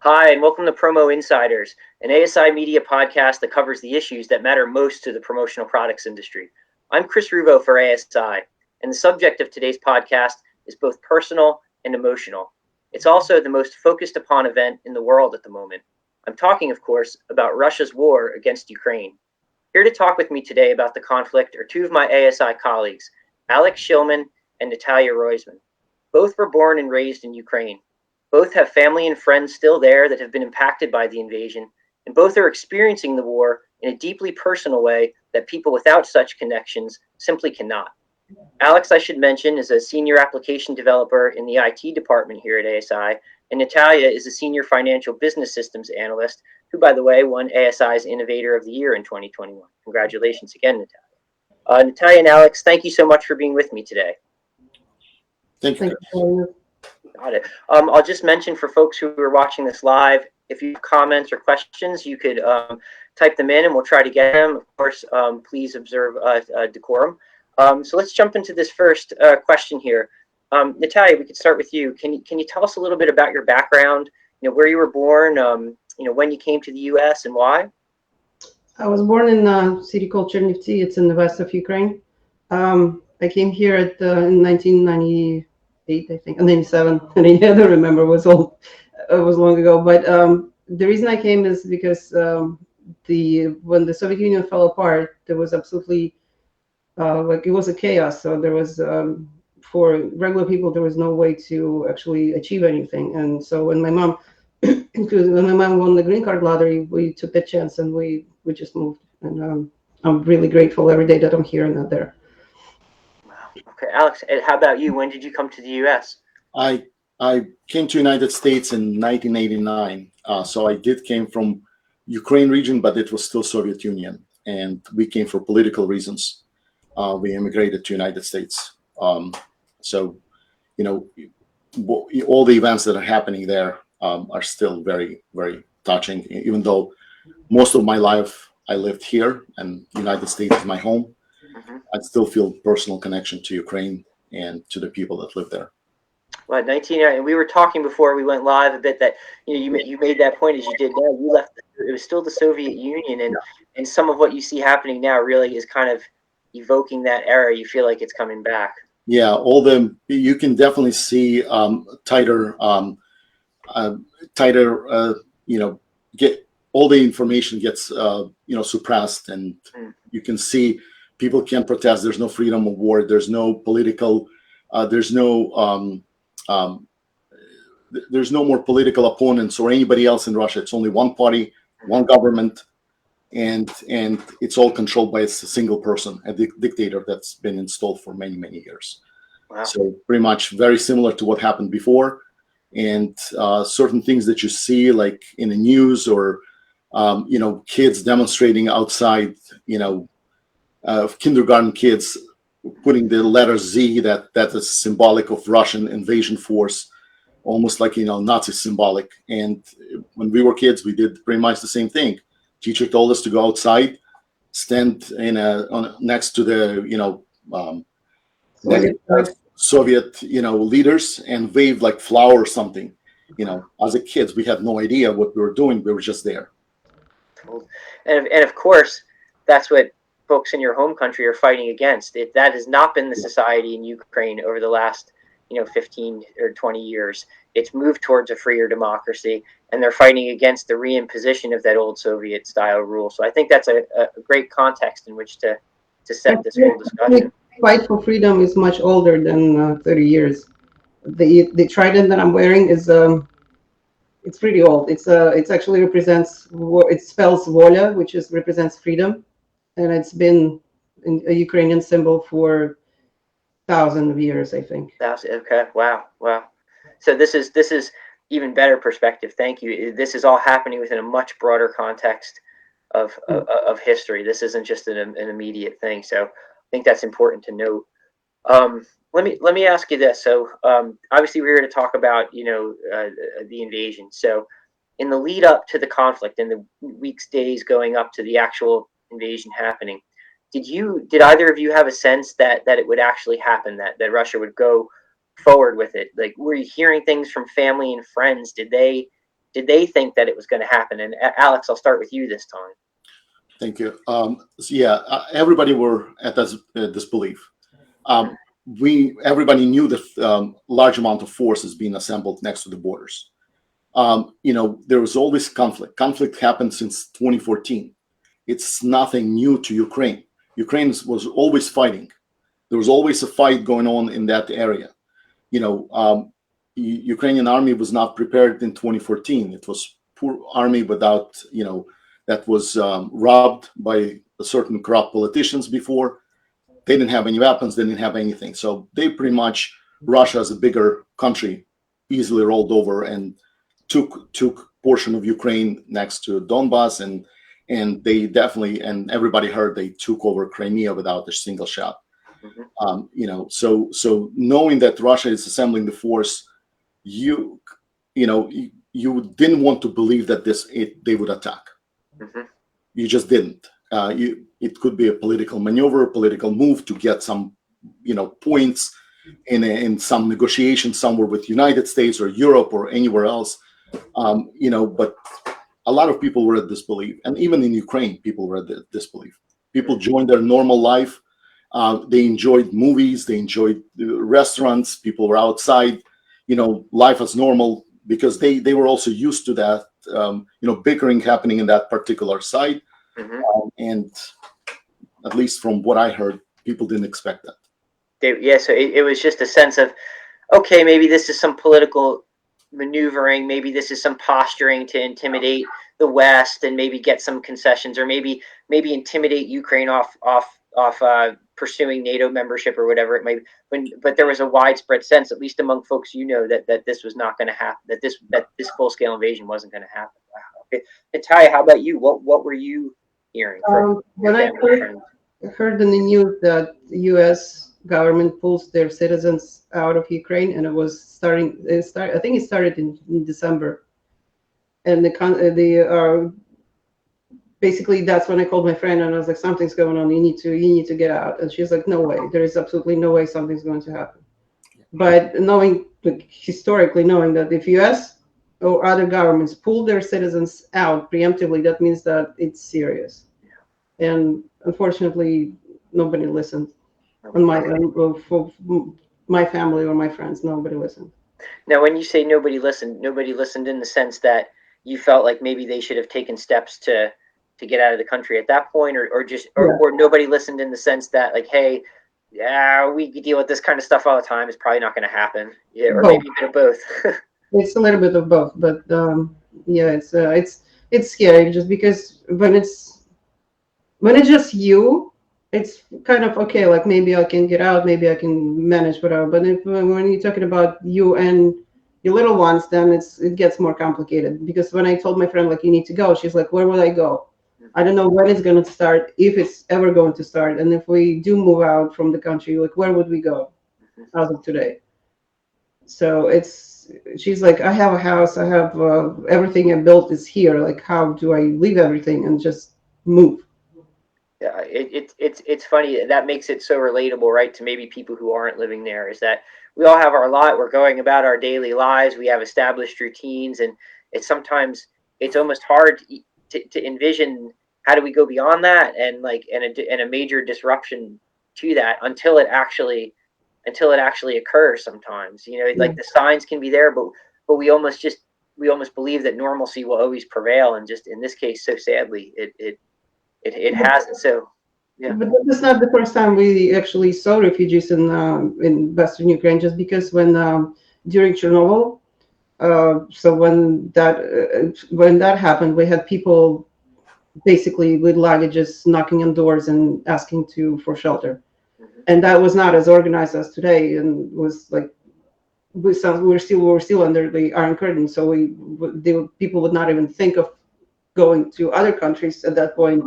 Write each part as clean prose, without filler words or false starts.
Hi, and welcome to Promo Insiders, an ASI media podcast that covers the issues that matter most to the promotional products industry. I'm Chris Ruvo for ASI, and the subject of today's podcast is both personal and emotional. It's also the most focused upon event in the world at the moment. I'm talking, of course, about Russia's war against Ukraine. Here to talk with me today about the conflict are two of my ASI colleagues, Alex Shilman and Nataliya Royzman. Both were born and raised in Ukraine. Both have family and friends still there that have been impacted by the invasion, and both are experiencing the war in a deeply personal way that people without such connections simply cannot. Alex, I should mention, is a senior application developer in the IT department here at ASI, and Nataliya is a senior financial business systems analyst, who, by the way, won ASI's Innovator of the Year in 2021. Congratulations again, Nataliya. Nataliya and Alex, thank you so much for being with me today. Thank you. Got it. I'll just mention for folks who are watching this live, if you have comments or questions, you could type them in and we'll try to get them. Of course, please observe decorum. So let's jump into this first question here. Nataliya, we could start with you. Can you tell us a little bit about your background, where you were born, when you came to the U.S. and why? I was born in a city called Chernivtsi. It's in the west of Ukraine. I came here in 1998, I think, 97. I don't remember. It was old. It was long ago. But the reason I came is because when the Soviet Union fell apart, there was absolutely it was a chaos. So there was for regular people, there was no way to actually achieve anything. And so when my mom won the green card lottery, we took that chance and we just moved. And I'm really grateful every day that I'm here and not there. Okay, Alex, how about you? When did you come to the U.S.? I came to United States in 1989. So I came from Ukraine region, but it was still Soviet Union. And we came for political reasons. We immigrated to United States. So, all the events that are happening there are still very, very touching. Even though most of my life I lived here and United States is my home, I still feel personal connection to Ukraine and to the people that live there. Well, 1990, and we were talking before we went live a bit that you made that point as you did now. You left; it was still the Soviet Union, and some of what you see happening now really is kind of evoking that era. You feel like it's coming back. Yeah, you can definitely see tighter. Get all the information gets suppressed, and you can see people can't protest. There's no freedom of word. There's no political. There's no more political opponents or anybody else in Russia. It's only one party, one government, and it's all controlled by a single person, a dictator that's been installed for many, many years. Wow. So pretty much very similar to what happened before, and certain things that you see like in the news or kids demonstrating outside, kindergarten kids putting the letter Z that is symbolic of Russian invasion force, almost like Nazi symbolic. And when we were kids, we did pretty much the same thing. Teacher told us to go outside, stand next to the Soviet leaders and wave like flower or something. As a kids, we had no idea what we were doing. We were just there. And of course, that's what folks in your home country are fighting against. That has not been the society in Ukraine over the last 15 or 20 years. It's moved towards a freer democracy, and they're fighting against the reimposition of that old Soviet style rule. So I think that's a great context in which to set this whole discussion. The fight for freedom is much older than 30 years. The trident that I'm wearing is it's pretty old. It actually represents, it spells voля, which represents freedom, and it's been a Ukrainian symbol for thousands of years, I think. Okay. Wow. So this is even better perspective. Thank you. This is all happening within a much broader context of history. This isn't just an immediate thing. So I think that's important to note. Let me ask you this. So obviously we're here to talk about the invasion. So in the lead up to the conflict, in the weeks, days going up to the actual invasion happening, did either of you have a sense that it would actually happen, that Russia would go forward with it? Like, were you hearing things from family and friends? Did they did they think that it was going to happen? And Alex, I'll start with you this time. Thank you. So yeah, everybody were at this disbelief. Everybody knew that large amount of force is being assembled next to the borders. There was always conflict. Conflict happened since 2014. It's nothing new to Ukraine. Ukraine was always fighting. There was always a fight going on in that area. Ukrainian army was not prepared in 2014. It was poor army without, that was robbed by certain corrupt politicians before. They didn't have any weapons. They didn't have anything. So they pretty much, Russia as a bigger country, easily rolled over and took portion of Ukraine next to Donbass, and they definitely, and everybody heard they took over Crimea without a single shot. So knowing that Russia is assembling the force, you didn't want to believe that they would attack. You just didn't. It could be a political maneuver, a political move to get some, points in some negotiation somewhere with United States or Europe or anywhere else. But a lot of people were at disbelief, and even in Ukraine, people were at disbelief. People joined their normal life. They enjoyed movies. They enjoyed restaurants. People were outside. Life as normal, because they were also used to that. Bickering happening in that particular site, and at least from what I heard, people didn't expect that. So it was just a sense of, okay, maybe this is some political maneuvering, maybe this is some posturing to intimidate the West and maybe get some concessions, or maybe intimidate Ukraine off pursuing NATO membership or whatever it might be. But there was a widespread sense, at least among folks that this was not going to happen, that this full scale invasion wasn't going to happen. Wow. Okay. Nataliya, how about you? What were you hearing from when I heard in the news that the U.S. government pulls their citizens out of Ukraine, and it was starting. I think it started in December, and basically that's when I called my friend and I was like, something's going on. You need to get out. And she's like, no way. There is absolutely no way something's going to happen. But historically knowing that if U.S. or other governments pull their citizens out preemptively, that means that it's serious. And unfortunately, nobody listened. For my family or my friends, nobody listened. Now, when you say nobody listened in the sense that you felt like maybe they should have taken steps to get out of the country at that point, or nobody listened in the sense that, like, hey, yeah, we deal with this kind of stuff all the time, it's probably not going to happen. Yeah, or both. Maybe a bit of both. It's a little bit of both, but it's scary, just because when it's just you, it's kind of okay, like maybe I can get out, maybe I can manage whatever. But when you're talking about you and your little ones, then it gets more complicated. Because when I told my friend, like, you need to go, she's like, where would I go? I don't know when it's going to start, if it's ever going to start. And if we do move out from the country, like, where would we go as of today? So she's like, I have a house, I have everything I built is here. Like, how do I leave everything and just move? Yeah, it's funny. That makes it so relatable, right, to maybe people who aren't living there, is that we all have our lot. We're going about our daily lives. We have established routines, and it's almost hard to envision how do we go beyond that, and a major disruption to that until it actually occurs. Sometimes, like, the signs can be there, but we almost believe that normalcy will always prevail, and just in this case, so sadly, it hasn't. So, yeah. But that's not the first time we actually saw refugees in Western Ukraine, just because when during Chernobyl, so when that happened, we had people basically with luggages knocking on doors and asking for shelter, and that was not as organized as today, and was like we're still under the Iron Curtain, so people would not even think of going to other countries at that point.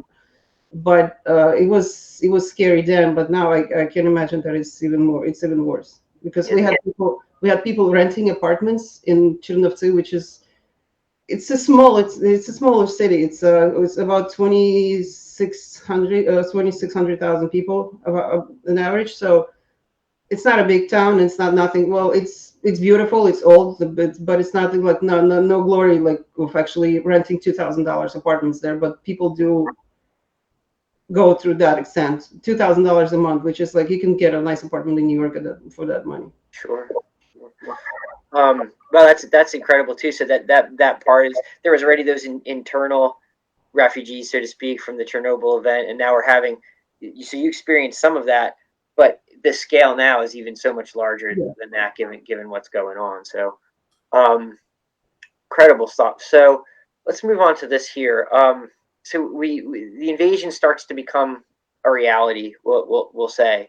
But it was scary then, but now I can imagine that it's even worse, because we had people renting apartments in Chernovtsi, which is it's a smaller city. It's about 2600,000 people on average. So it's not a big town. It's not nothing. Well, it's it's beautiful, it's old, but it's not like no glory like of actually renting $2,000 apartments there. But people do go through that extent. $2,000 a month, which is like you can get a nice apartment in New York for that money. Sure. Well, that's incredible too. So that part is there was already those internal refugees, so to speak, from the Chernobyl event, and now we're having. So you experienced some of that, but the scale now is even so much larger than that, given what's going on. So, incredible stuff. So let's move on to this here. So the invasion starts to become a reality. We'll say.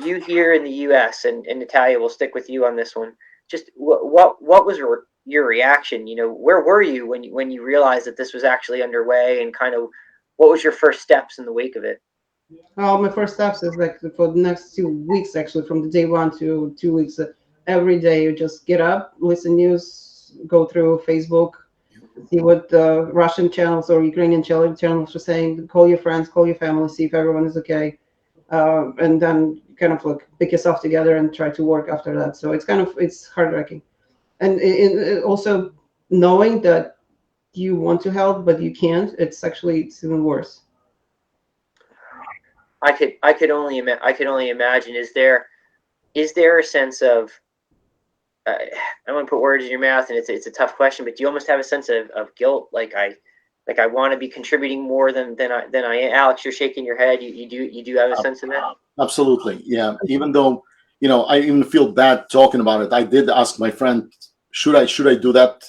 You here in the U.S. and Nataliya, will stick with you on this one. Just what was your reaction? You know, where were you when you realized that this was actually underway, and kind of what was your first steps in the wake of it? My first steps is like for the next 2 weeks, actually, from the day 1 to 2 weeks. Every day you just get up, listen news, go through Facebook, see what the Russian channels or Ukrainian channels are saying. Call your friends, call your family, see if everyone is okay, and then kind of like pick yourself together and try to work after that. So it's heart-wrenching, and also knowing that you want to help but you can't. It's even worse. I could only imagine. Is there a sense of I don't want to put words in your mouth, and it's a tough question, but do you almost have a sense of guilt, like I want to be contributing more than I am? Alex, you're shaking your head. You do have a sense of that? Absolutely, yeah. Even though I even feel bad talking about it, I did ask my friend, should I do that?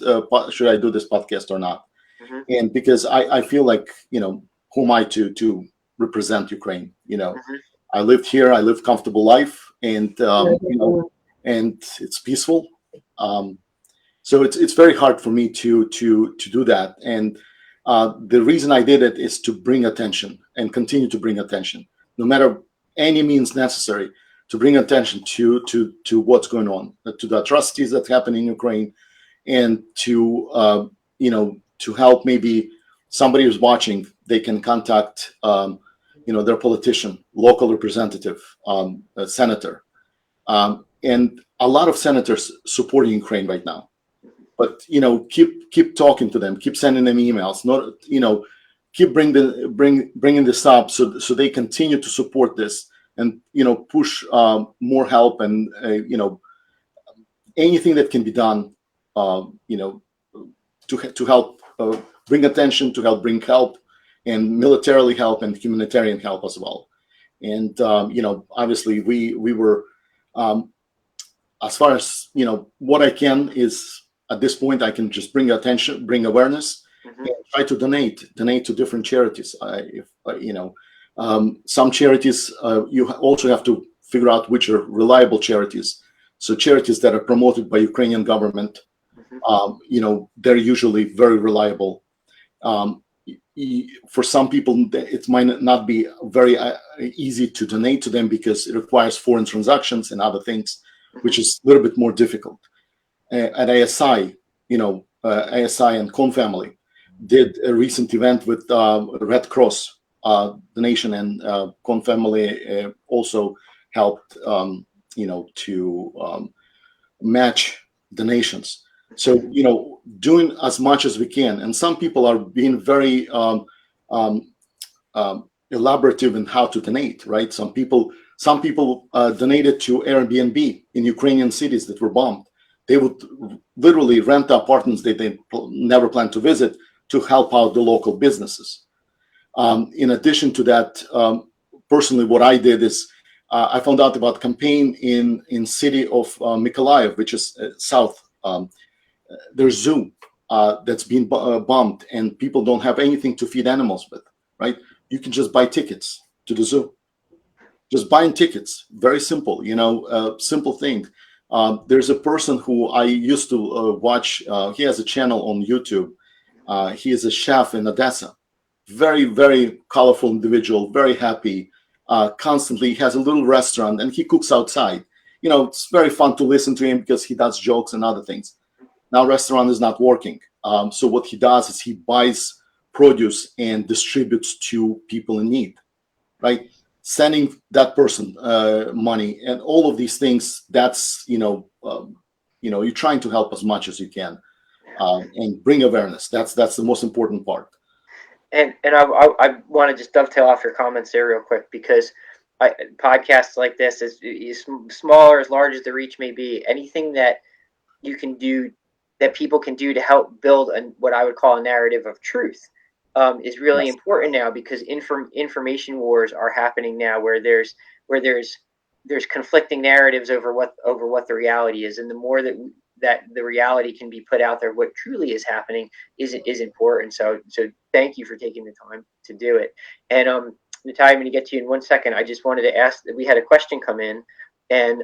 Should I do this podcast or not? Mm-hmm. And because I feel like who am I to represent Ukraine? Mm-hmm. I lived here, I lived comfortable life, and and it's peaceful. So it's very hard for me to do that. And the reason I did it is to bring attention and continue to bring attention, no matter any means necessary, to bring attention to what's going on, to the atrocities that happen in Ukraine, and to to help. Maybe somebody who's watching, they can contact their politician, local representative, a senator, and a lot of senators supporting Ukraine right now. But keep talking to them, keep sending them emails, not keep bringing this up so they continue to support this, and push more help, and anything that can be done to help bring attention, to help bring help, and militarily help, and humanitarian help as well. And obviously we were as far as what I can is, at this point, I can just bring attention, bring awareness, Mm-hmm. and try to donate to different charities. Some charities, you also have to figure out which are reliable charities. So charities that are promoted by Ukrainian government, Mm-hmm. they're usually very reliable. For some people, it might not be very easy to donate to them because it requires foreign transactions and other things, which is a little bit more difficult. At ASI, ASI and Con Family did a recent event with Red Cross donation, and Con Family also helped, to match donations. So, doing as much as we can. And some people are being very elaborative in how to donate, right? Some people donated to Airbnb in Ukrainian cities that were bombed. They would literally rent apartments that they never planned to visit to help out the local businesses. In addition to that, personally, what I did is I found out about a campaign in city of Mykolaiv, which is south. There's zoo that's been bombed, and people don't have anything to feed animals with, right? You can just buy tickets to the zoo. Just buying tickets, very simple, simple thing. There's a person who I used to watch. He has a channel on YouTube. He is a chef in Odessa. Very, very colorful individual, very happy. Constantly has a little restaurant, and he cooks outside. It's very fun to listen to him because he does jokes and other things. Now restaurant is not working. So what he does is he buys produce and distributes to people in need, right? sending that person money, and all of these things. That's you're trying to help as much as you can, and bring awareness. That's the most important part. And I want to just dovetail off your comments there real quick, because podcasts like this is small or as large as the reach may be. Anything that you can do, that people can do to help build what I would call a narrative of truth, is really Yes. important now, because information wars are happening now, where there's conflicting narratives over what the reality is, and the more that the reality can be put out there, what truly is happening is important. So thank you for taking the time to do it. And Nataliya, I'm going to get to you in 1 second. I just wanted to ask that we had a question come in, and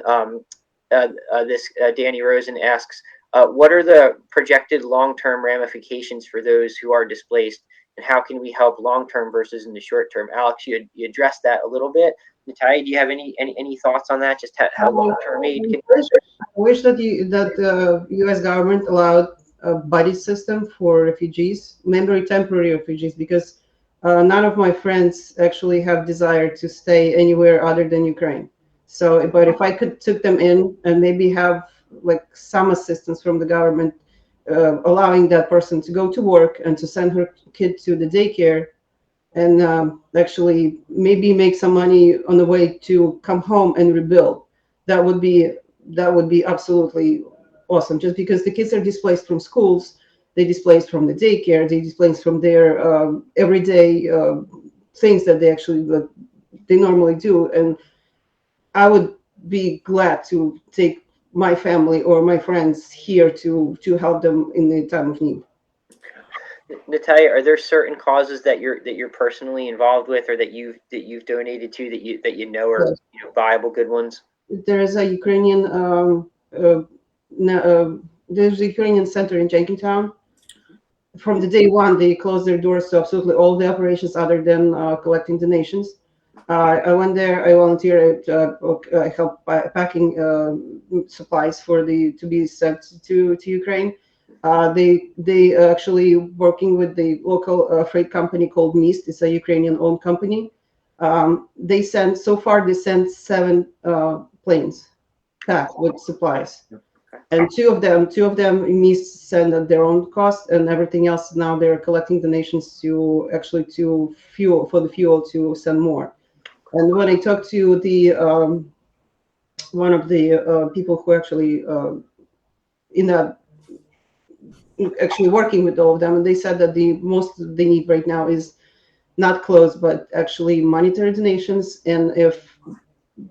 Danny Rosen asks, what are the projected long-term ramifications for those who are displaced, and how can we help long-term versus in the short term? Alex, you addressed that a little bit. Nataliya, do you have any thoughts on that? Just how long-term aid can I wish that the U.S. government allowed a buddy system for refugees, mainly temporary refugees, because none of my friends actually have desire to stay anywhere other than Ukraine. So, but if I could took them in and maybe have like some assistance from the government, allowing that person to go to work and to send her kid to the daycare, and actually maybe make some money on the way to come home and rebuild, that would be absolutely awesome. Just because the kids are displaced from schools, they displaced from the daycare, they displaced from their everyday things that they normally do, and I would be glad to take my family or my friends here to help them in the time of need. Nataliya, are there certain causes that you're personally involved with, or that you've donated to, that you know are viable, good ones? There is a Ukrainian there's a Ukrainian center in Jenkintown. From the day one, they closed their doors to absolutely all the operations other than collecting donations. I went there. I volunteered. I helped packing supplies to be sent to Ukraine. They actually working with the local freight company called Mist. It's a Ukrainian-owned company. They sent seven planes packed with supplies, and two of them Mist send at their own cost, and everything else now they're collecting donations to fuel to send more. And when I talked to the one of the people who actually in that actually working with all of them, and they said that the most they need right now is not clothes, but actually monetary donations. And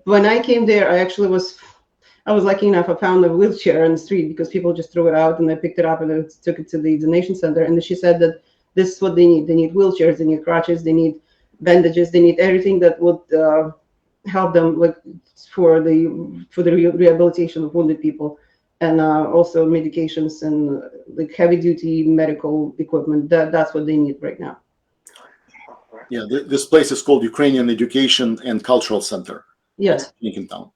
when I came there, I was lucky enough, I found a wheelchair on the street because people just threw it out, and I picked it up and I took it to the donation center. And she said that this is what they need. They need wheelchairs, they need crutches, they need bandages, they need everything that would help them, like for the rehabilitation of wounded people, and also medications and like heavy duty medical equipment. That's what they need right now. Yeah, this place is called Ukrainian Education and Cultural Center. Yes. In Lincolntown.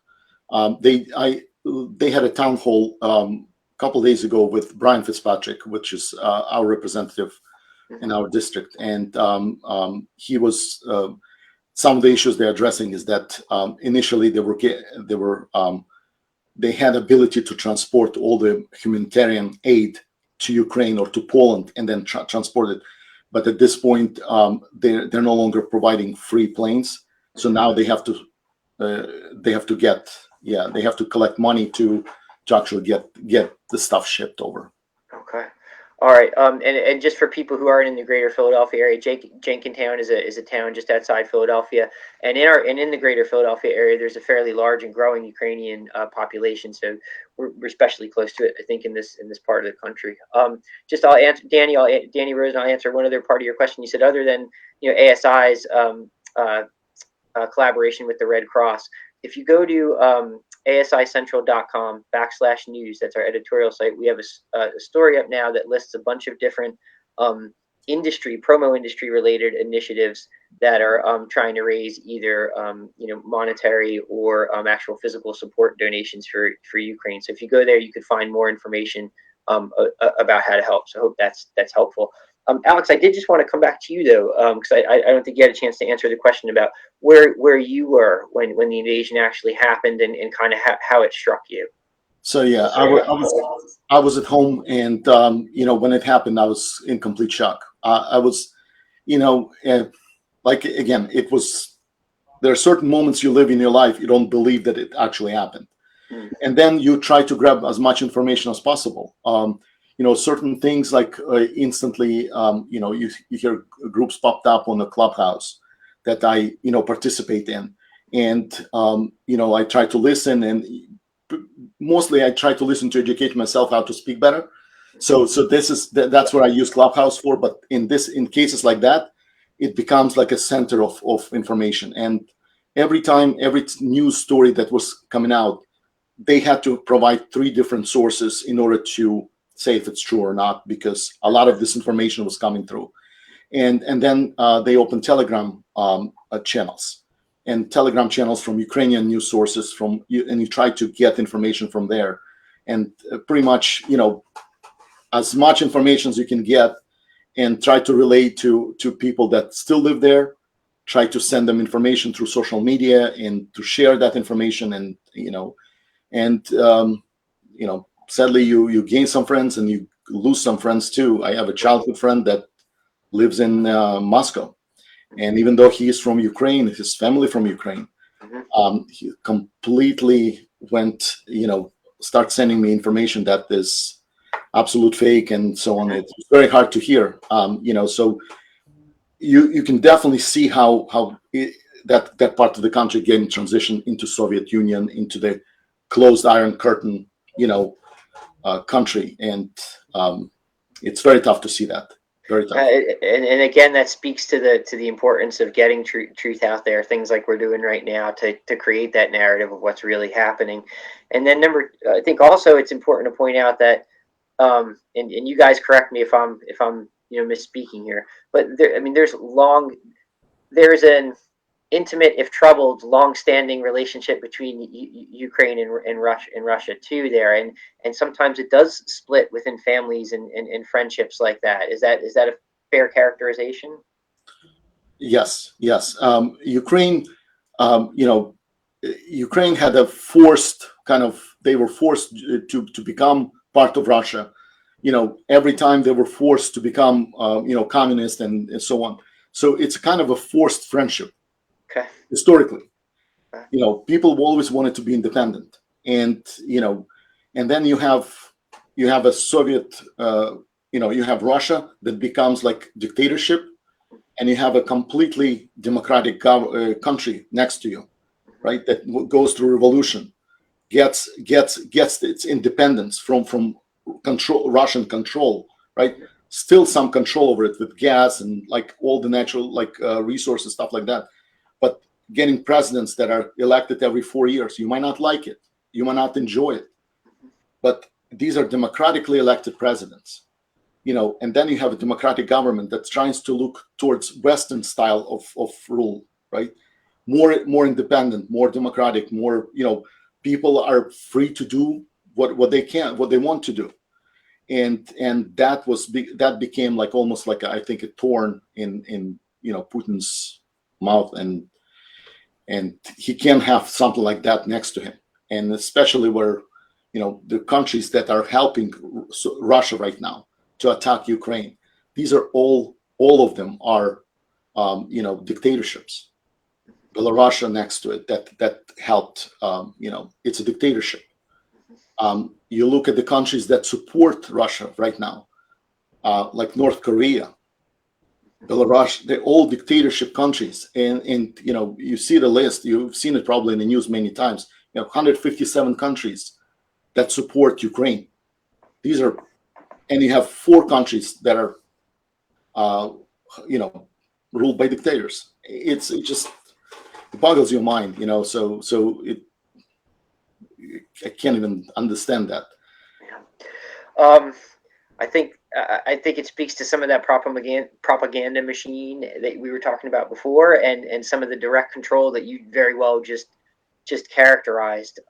They had a town hall a couple of days ago with Brian Fitzpatrick, which is our representative in our district, and he was some of the issues they're addressing is that initially they had ability to transport all the humanitarian aid to Ukraine or to Poland and then transport it. But at this point, they're no longer providing free planes. So now they have to collect money to actually get the stuff shipped over. Okay. All right. And just for people who aren't in the greater Philadelphia area, Jenkintown is a town just outside Philadelphia, and in the greater Philadelphia area, there's a fairly large and growing Ukrainian population. So we're especially close to it, I think, in this part of the country. I'll answer Danny Rosen. I'll answer one other part of your question. You said other than ASI's collaboration with the Red Cross, if you go to asicentral.com/news, that's our editorial site, we have a story up now that lists a bunch of different promo industry related initiatives that are trying to raise either monetary or actual physical support donations for Ukraine. So if you go there, you could find more information about how to help. So I hope that's helpful. Alex, I did just want to come back to you though, because I don't think you had a chance to answer the question about where you were when the invasion actually happened and kind of how it struck you. So yeah, I was at home, and when it happened, I was in complete shock. I was, like again, it was. There are certain moments you live in your life you don't believe that it actually happened, and then you try to grab as much information as possible. Certain things like instantly, you hear groups popped up on the Clubhouse that I participate in, and I try to listen, and mostly I try to listen to educate myself how to speak better. So that's what I use Clubhouse for. But in cases like that, it becomes like a center of information. And every news story that was coming out, they had to provide 3 different sources in order to say if it's true or not, because a lot of this information was coming through. And then they opened Telegram channels and Telegram channels from Ukrainian news sources and you try to get information from there. And pretty much, as much information as you can get, and try to relate to people that still live there, try to send them information through social media and to share that information. And sadly you gain some friends and you lose some friends too. I have a childhood friend that lives in Moscow, and even though he is from Ukraine, his family from Ukraine, he completely went, start sending me information that is absolute fake and so on. It's very hard to hear, so you can definitely see how that part of the country getting transitioned into Soviet Union, into the closed Iron Curtain, country, and it's very tough to see that. Very tough. And again, that speaks to the importance of getting truth out there. Things like we're doing right now to create that narrative of what's really happening. And then I think also it's important to point out that, and you guys correct me if I'm misspeaking here, but there's an intimate, if troubled, long-standing relationship between Ukraine and Russia too there, and sometimes it does split within families and friendships like that. Is that a fair characterization? Yes. Ukraine, Ukraine had a forced they were forced to become part of Russia. Every time they were forced to become communist and so on. So it's kind of a forced friendship. Okay. Historically, people always wanted to be independent, and then you have a Soviet, you have Russia that becomes like dictatorship, and you have a completely democratic country next to you, right? That goes through revolution, gets its independence from Russian control, right? Still some control over it with gas and like all the natural resources, stuff like that. But getting presidents that are elected every 4 years, you might not like it, you might not enjoy it, but these are democratically elected presidents, and then you have a democratic government that tries to look towards Western style of rule, right? More independent, more democratic, more, people are free to do what they want to do. And that became like almost like I think a thorn in Putin's mouth, and he can't have something like that next to him. And especially where, the countries that are helping Russia right now to attack Ukraine, these are all of them are, dictatorships. Belarus next to it, that helped, it's a dictatorship. You look at the countries that support Russia right now, like North Korea, Belarus, they're all dictatorship countries. And you see the list, you've seen it probably in the news many times, 157 countries that support Ukraine. And you have 4 countries that are, ruled by dictators. It just boggles your mind, so I can't even understand that. I think it speaks to some of that propaganda machine that we were talking about before, and some of the direct control that you very well just characterized.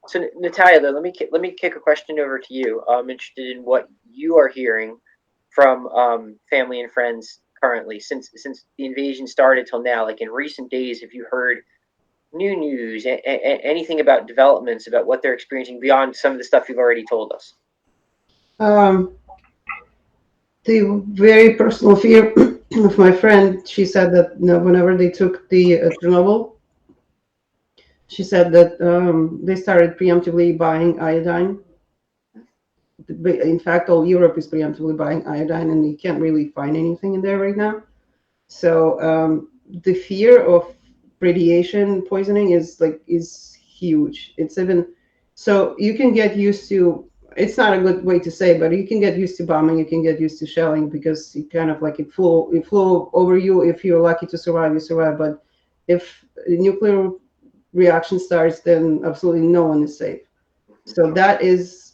So Nataliya, though, let me kick a question over to you. I'm interested in what you are hearing from family and friends currently since the invasion started till now? Like in recent days, have you heard new news, anything about developments about what they're experiencing beyond some of the stuff you've already told us? Um, the very personal fear of my friend, she said that whenever they took the Chernobyl, she said that they started preemptively buying iodine. In fact, all Europe is preemptively buying iodine, and you can't really find anything in there right now. So the fear of radiation poisoning is huge. It's even so you can get used to. It's not a good way to say, but you can get used to bombing. You can get used to shelling because it kind of like it flew over you. If you're lucky to survive, you survive. But if a nuclear reaction starts, then absolutely no one is safe. So that is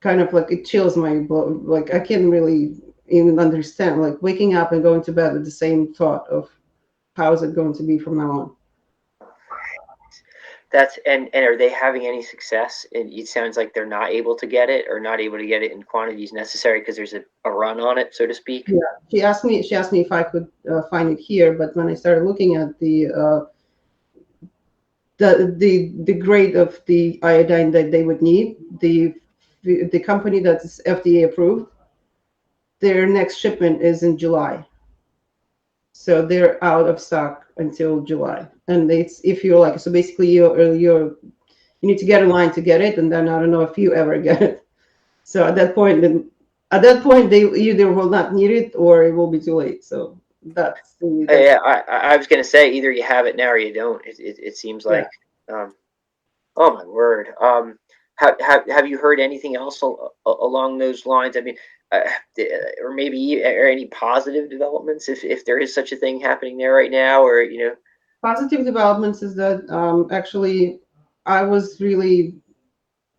kind of like it chills my blood. Like I can't really even understand. Like waking up and going to bed with the same thought of how is it going to be from now on. That's and are they having any success? It sounds like they're not able to get it or not able to get it in quantities necessary because there's a run on it, so to speak. Yeah, she asked me if I could find it here, but when I started looking at the grade of the iodine that they would need, the company that's FDA approved, their next shipment is in July. So they're out of stock until July. And it's if you're like so basically you need to get in line to get it, and then I don't know if you ever get it. So at that point they either will not need it or it will be too late. So that's Yeah, I was gonna say either you have it now or you don't. It seems like. Yeah. Oh my word. Have you heard anything else along those lines? I mean, or maybe or any positive developments if there is such a thing happening there right now, or positive developments is that actually I was really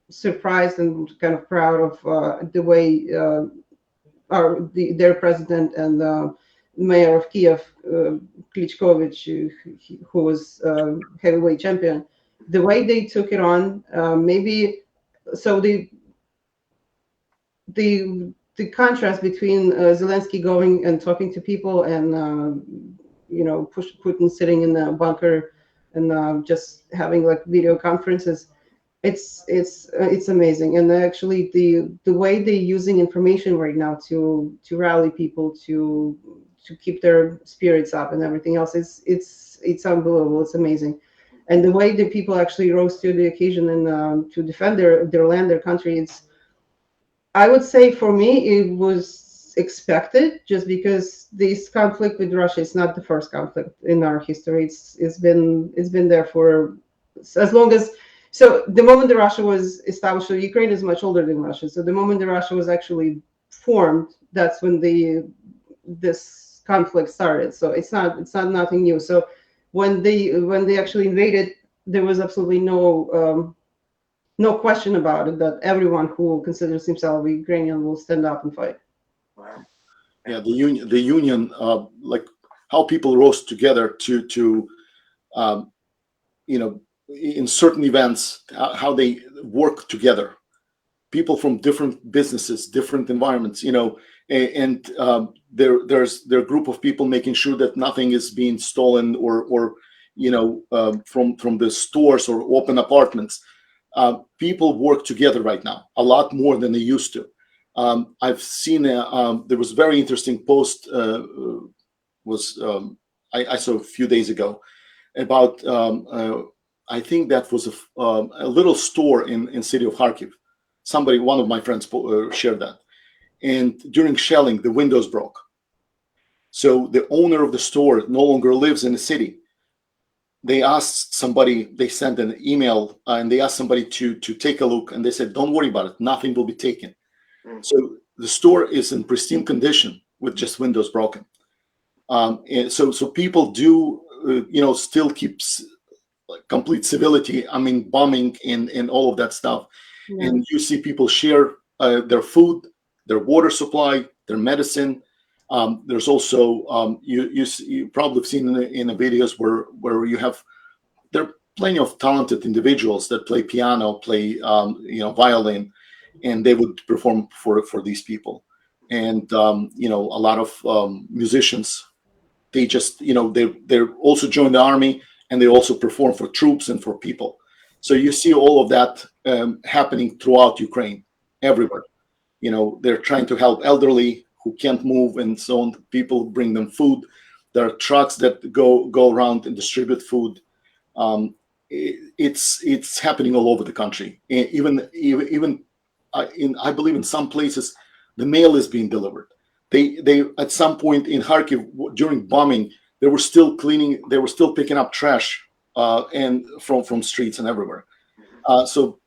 surprised and kind of proud of the way their president and mayor of Kiev, Klitschkovich, who was heavyweight champion, the way they took it on, maybe so the contrast between Zelensky going and talking to people and Putin sitting in the bunker and just having like video conferences, it's amazing. And actually the way they're using information right now to rally people to keep their spirits up and everything else is it's unbelievable. It's amazing. And the way the people actually rose to the occasion and to defend their land, their country, I would say for me it was expected, just because this conflict with Russia is not the first conflict in our history. It's been there for as long as. So the moment that Russia was established, so Ukraine is much older than Russia. So the moment that Russia was actually formed, that's when this conflict started. So it's not nothing new. So when they actually invaded, there was absolutely no question about it that everyone who considers himself a Ukrainian will stand up and fight. wow. Yeah, the union, like how people rose together to in certain events, how they work together. People from different businesses, different environments, and there's a group of people making sure that nothing is being stolen or from the stores or open apartments. People work together right now a lot more than they used to. I've seen there was a very interesting post I saw a few days ago about I think that was a little store in city of Kharkiv. One of my friends shared that, and during shelling the windows broke. So the owner of the store no longer lives in the city. They sent an email and they asked somebody to take a look, and they said, don't worry about it, nothing will be taken. So the store is in pristine condition with just windows broken. And so people do still keep complete civility. I mean, bombing and all of that stuff. Yeah. And you see people share their food, their water supply, their medicine. There's also you probably have seen in the videos where there are plenty of talented individuals that play piano, play violin, and they would perform for these people. and a lot of musicians. They just they're also join the army, and they also perform for troops and for people. So you see all of that happening throughout Ukraine, everywhere. They're trying to help elderly who can't move and so on. People bring them food. There are trucks that go around and distribute food. It's happening all over the country. Even I believe in some places the mail is being delivered. They at some point in Kharkiv during bombing, they were still cleaning. They were still picking up trash and from streets and everywhere. So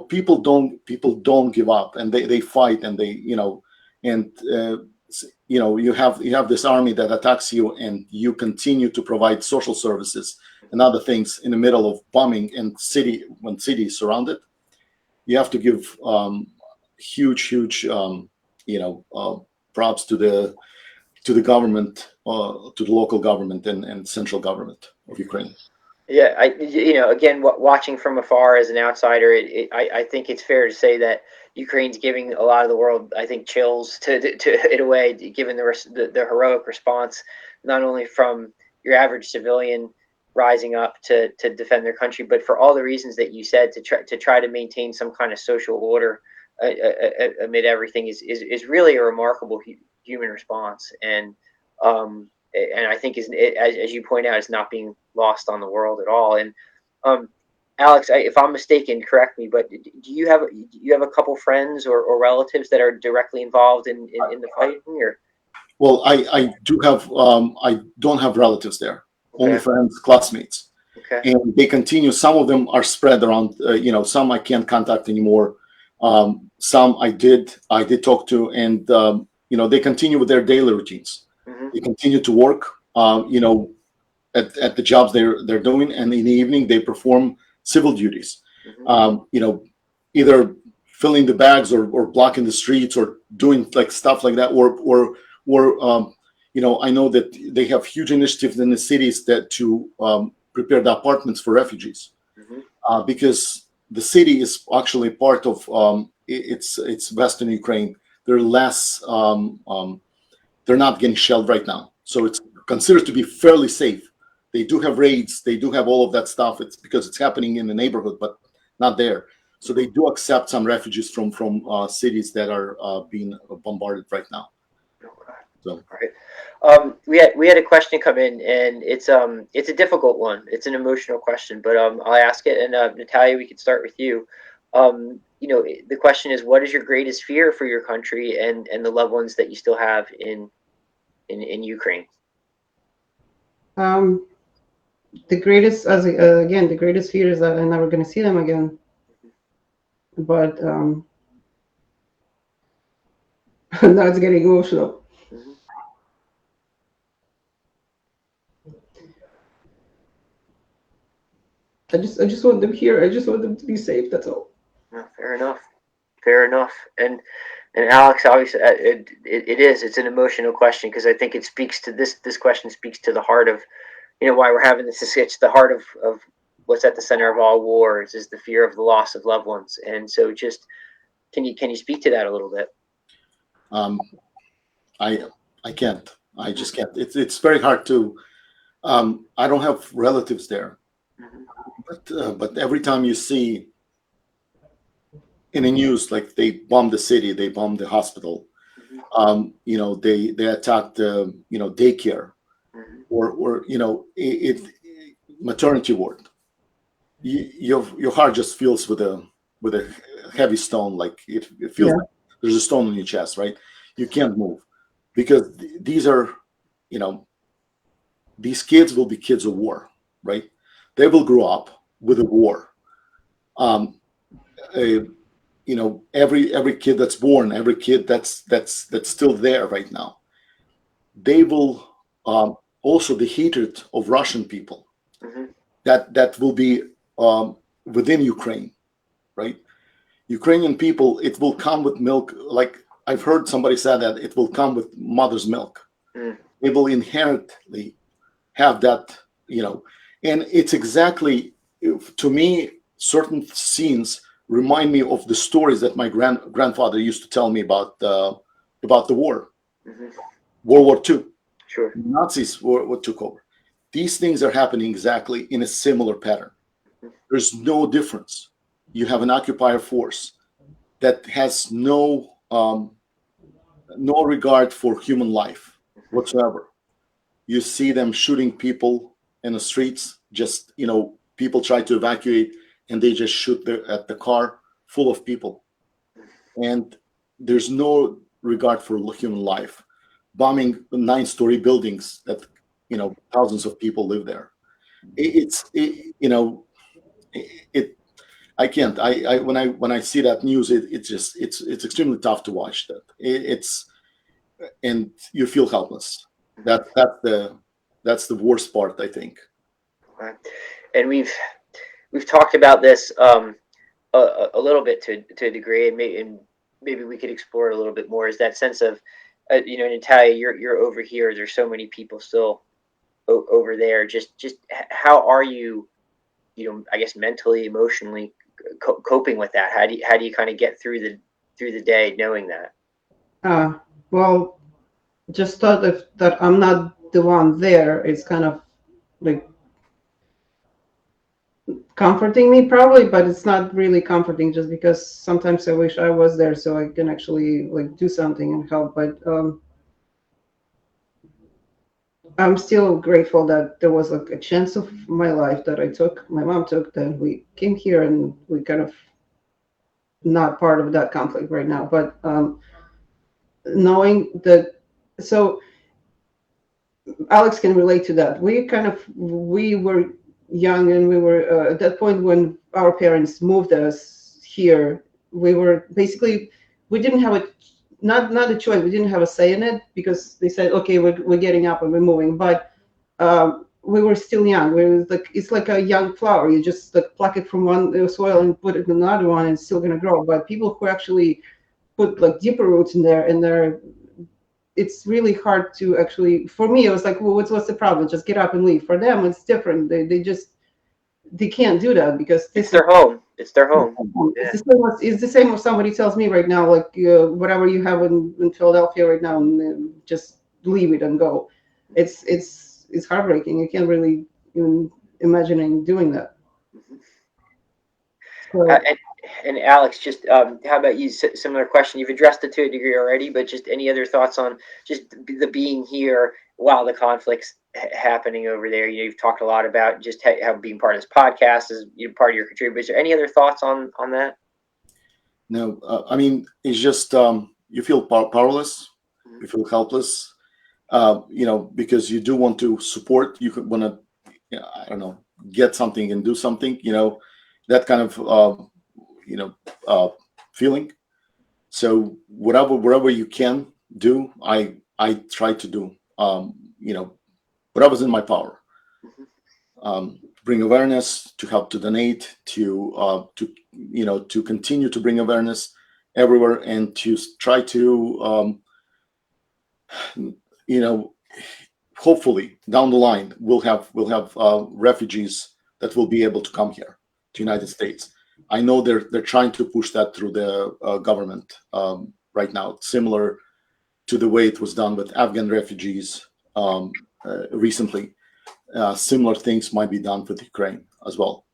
people don't give up, and they fight, and you have this army that attacks you, and you continue to provide social services and other things in the middle of bombing and when city is surrounded. You have to give huge props to the government, to the local government and central government of Ukraine. Yeah, again, watching from afar as an outsider, I think it's fair to say that Ukraine's giving a lot of the world, I think, chills to in a way, given the heroic response, not only from your average civilian rising up to defend their country, but for all the reasons that you said, to try to maintain some kind of social order amid everything is really a remarkable human response, and I think as you point out, is not being lost on the world at all. And Alex, if I'm mistaken, correct me, but do you have a couple friends or relatives that are directly involved in the fighting? Or? Well, I do have I don't have relatives there. Okay. Only friends, classmates. Okay. And they continue. Some of them are spread around. Some I can't contact anymore. Some I did talk to, and they continue with their daily routines. Mm-hmm. They continue to work. At the jobs they're doing, and in the evening they perform civil duties. Mm-hmm. Either filling the bags or blocking the streets or doing like stuff like that, or I know that they have huge initiatives in the cities to prepare the apartments for refugees. Mm-hmm. Because the city is actually part of it's Western Ukraine. They're less they're not getting shelled right now, so it's considered to be fairly safe. They do have raids, they do have all of that stuff. It's because it's happening in the neighborhood, but not there. So they do accept some refugees from cities that are being bombarded right now. Okay. So. All right. We had a question come in, and it's a difficult one. It's an emotional question, but I'll ask it. And Nataliya, we could start with you. The question is, what is your greatest fear for your country and the loved ones that you still have in Ukraine? The greatest, again, the greatest fear is that I'm never going to see them again. But now it's getting emotional. Mm-hmm. I just want them here. I just want them to be safe. That's all. No, fair enough. And Alex, obviously, it's an emotional question, because I think it speaks to this question speaks to the heart of why we're having this. It's the heart of what's at the center of all wars, is the fear of the loss of loved ones. And so, just can you speak to that a little bit? I can't. I just can't. It's very hard to. I don't have relatives there, mm-hmm. But every time you see in the news, like they bombed the city, they bombed the hospital, mm-hmm. They attacked daycare. Or maternity ward. Your heart just feels with a heavy stone, like it feels like there's a stone in your chest, right? You can't move, because these are, these kids will be kids of war, right? They will grow up with a war. Every kid that's born, every kid that's still there right now, they will. Also, the hatred of Russian people, mm-hmm. that will be within Ukraine, right? Ukrainian people, it will come with milk. Like I've heard somebody say that it will come with mother's milk. Mm. It will inherently have that, and it's exactly, to me, certain scenes remind me of the stories that my grandfather used to tell me about about the war, Hmm. World War II. Sure. Nazis were took over. These things are happening exactly in a similar pattern. There's no difference. You have an occupier force that has no regard for human life whatsoever. You see them shooting people in the streets. Just people try to evacuate, and they just shoot at the car full of people, and there's no regard for human life. Bombing 9-story buildings that thousands of people live there. It I can't. When I see that news, it's extremely tough to watch that. It's and you feel helpless. That's the worst part, I think. Right. And we've talked about this a little bit to a degree, and maybe we could explore it a little bit more. Is that sense of Natalia, you're over here. There's so many people still over there. Just how are you? I guess mentally, emotionally coping with that. How do you kind of get through the day knowing that? Well, just thought that I'm not the one there. It's kind of like comforting me probably, but it's not really comforting just because sometimes I wish I was there so I can actually like do something and help. But I'm still grateful that there was like a chance of my life that my mom took, that we came here and we kind of not part of that conflict right now. But knowing that, so Alex can relate to that. We were young, and we were at that point when our parents moved us here. We were basically, we didn't have not a choice. We didn't have a say in it because they said, okay, we're getting up and we're moving. But we were still young. It's like a young flower. You just like pluck it from one soil and put it in another one, and it's still gonna grow. But people who actually put like deeper roots in there, and it's really hard to actually. For me, it was like, well, what's the problem? Just get up and leave. For them, it's different. They can't do that because It's their home. It's their home. It's the same as somebody tells me right now, like whatever you have in Philadelphia right now, and just leave it and go. It's heartbreaking. You can't really even imagining doing that. Mhm. So, And Alex, just how about you? Similar question. You've addressed it to a degree already, but just any other thoughts on just the being here while the conflict's happening over there? You've talked a lot about just how being part of this podcast is part of your contribution. Is there any other thoughts on that? No, I mean, it's just you feel powerless, you feel helpless, because you do want to support. You could want to, I don't know, get something and do something. That kind of feeling. So whatever you can do, I try to do. Whatever's in my power. Bring awareness, to help, to donate, to continue to bring awareness everywhere, and to try to hopefully down the line we'll have refugees that will be able to come here to United States. I know they're trying to push that through the government right now, similar to the way it was done with Afghan refugees recently. Similar things might be done with Ukraine as well.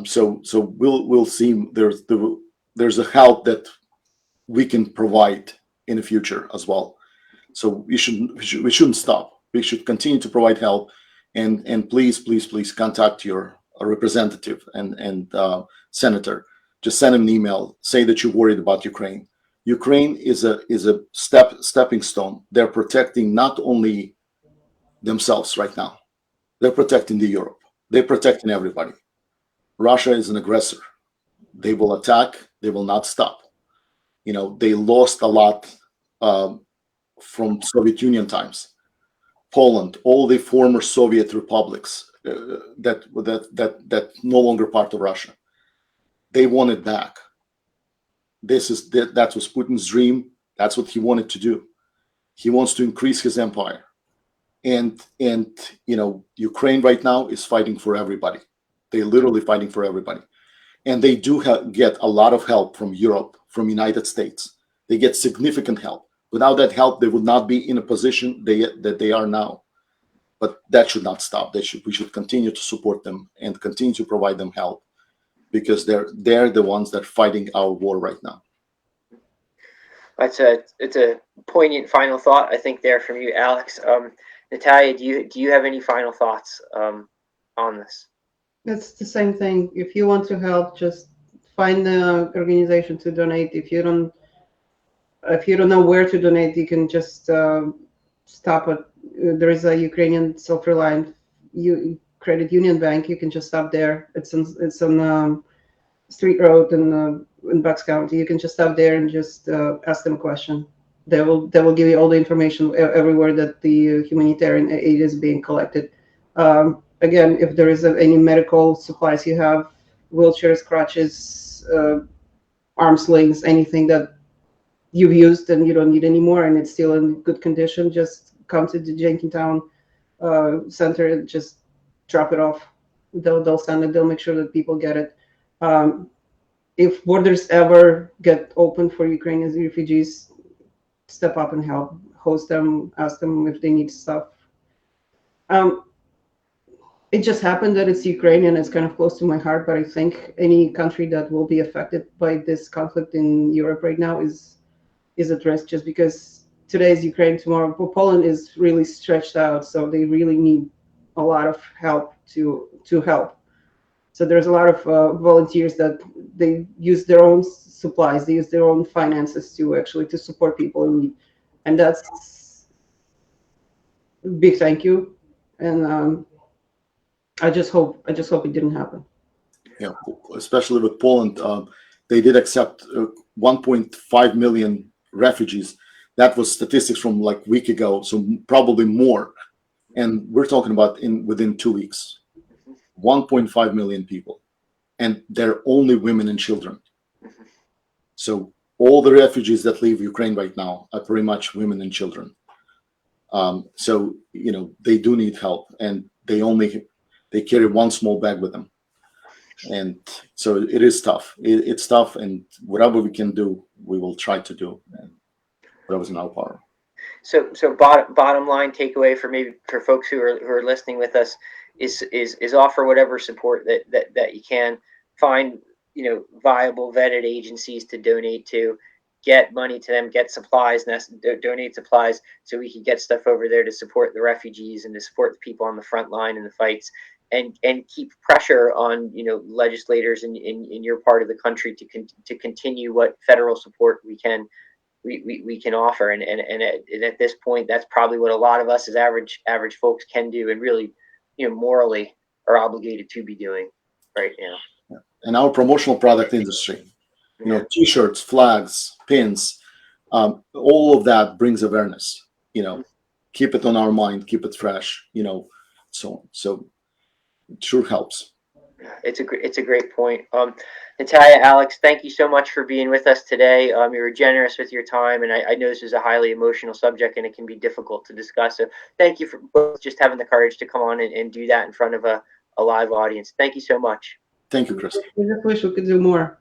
So we'll see. There's a help that we can provide in the future as well. So we shouldn't stop. We should continue to provide help, and please contact your representative and senator. Just send him an email. Say that you're worried about Ukraine. Ukraine is a stepping stone. They're protecting not only themselves right now. They're protecting the Europe. They're protecting everybody. Russia is an aggressor. They will attack. They will not stop. They lost a lot from Soviet Union times. Poland, all the former Soviet republics that no longer part of Russia. They want it back. That was Putin's dream. That's what he wanted to do. He wants to increase his empire. And Ukraine right now is fighting for everybody. They're literally fighting for everybody, and they do get a lot of help from Europe, from United States. They get significant help. Without that help, they would not be in a position that they are now. But that should not stop. We should continue to support them and continue to provide them help, because they're the ones that are fighting our war right now. It's a poignant final thought, I think, there from you, Alex. Nataliya, do you have any final thoughts on this? It's the same thing. If you want to help, just find the organization to donate. If you don't know where to donate, you can just stop at. There is a Ukrainian self-reliant credit union bank. You can just stop there. It's on Street Road in Bucks County. You can just stop there and just ask them a question. They will give you all the information everywhere that the humanitarian aid is being collected. Again, if there is any medical supplies you have, wheelchairs, crutches, arm slings, anything that you've used and you don't need anymore and it's still in good condition, just come to the Jenkintown center and just drop it off. They'll send it. They'll make sure that people get it. If borders ever get open for Ukrainian refugees, step up and help, host them, ask them if they need stuff. It just happened that it's Ukrainian. It's kind of close to my heart, but I think any country that will be affected by this conflict in Europe right now is at risk, just because today is Ukraine, tomorrow Poland is really stretched out, so they really need a lot of help to help. So there's a lot of volunteers that they use their own supplies, they use their own finances to support people in need, and that's a big thank you. And I just hope it didn't happen. Yeah, especially with Poland, they did accept 1.5 million refugees. That was statistics from like a week ago, so probably more. And we're talking about within 2 weeks, 1.5 million people, and they're only women and children. So all the refugees that leave Ukraine right now are pretty much women and children. So they do need help, and they carry one small bag with them, and so it is tough. It's tough, and whatever we can do, we will try to do, and whatever's in our power. So bottom line takeaway for folks who are listening with us is offer whatever support that you can. Find viable vetted agencies to donate to, get money to them, get supplies, donate supplies so we can get stuff over there to support the refugees and to support the people on the front line in the fights, and keep pressure on legislators in your part of the country to continue what federal support we can offer, and at this point that's probably what a lot of us as average folks can do, and really morally are obligated to be doing right now. Yeah. And our promotional product industry, t-shirts, flags, pins, all of that brings awareness. Keep it on our mind, keep it fresh, so on. So it sure helps. It's a great point. Nataliya, Alex, thank you so much for being with us today. You were generous with your time, and I know this is a highly emotional subject and it can be difficult to discuss. So thank you for both just having the courage to come on and do that in front of a live audience. Thank you so much. Thank you, Chris. I just wish we could do more.